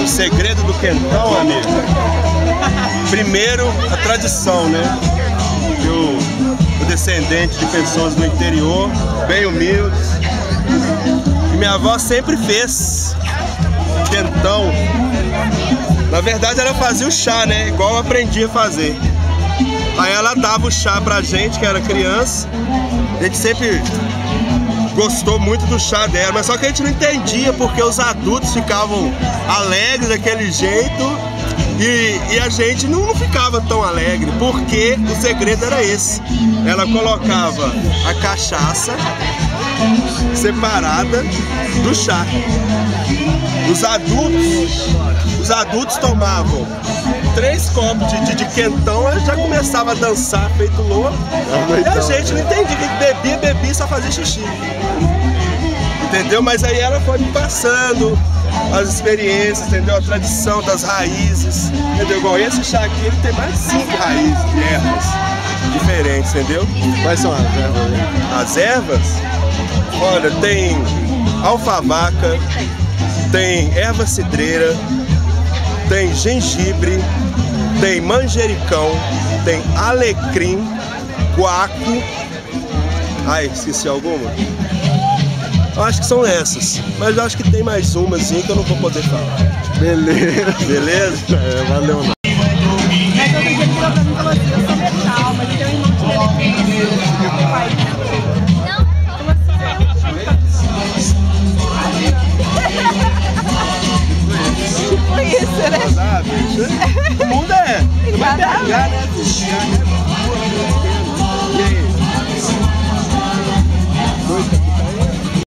O segredo do quentão, amigo. Primeiro, a tradição, né? O descendente de pessoas do interior, bem humildes. E minha avó sempre fez quentão. Na verdade, ela fazia o chá, né? Igual eu aprendi a fazer. Aí ela dava o chá pra gente, que era criança. A gente sempre gostou muito do chá dela, mas só que a gente não entendia porque os adultos ficavam alegres daquele jeito e a gente não ficava tão alegre, porque o segredo era esse. Ela colocava a cachaça separada do chá. Os adultos tomavam 3 copos de quentão, ela já começava a dançar feito louco. E a gente não entendia, que bebia e só fazia xixi. Entendeu? Mas aí ela foi me passando as experiências, entendeu? A tradição das raízes, entendeu? Igual esse chá aqui, ele tem mais de 5 raízes de ervas diferentes, entendeu? Quais são as ervas? As ervas? Olha, tem alfavaca, tem erva cidreira, tem gengibre, tem manjericão, tem alecrim, guaco. Ai, esqueci alguma? Eu acho que são essas, mas eu acho que tem mais umazinha que eu não vou poder falar. Beleza. Beleza? Valeu. Mas outro dia ele virou pra mim e falou assim, eu sou metal, mas teu irmão te deve ter pai. Tipo isso, né? O mundo é. Vai pegar, né?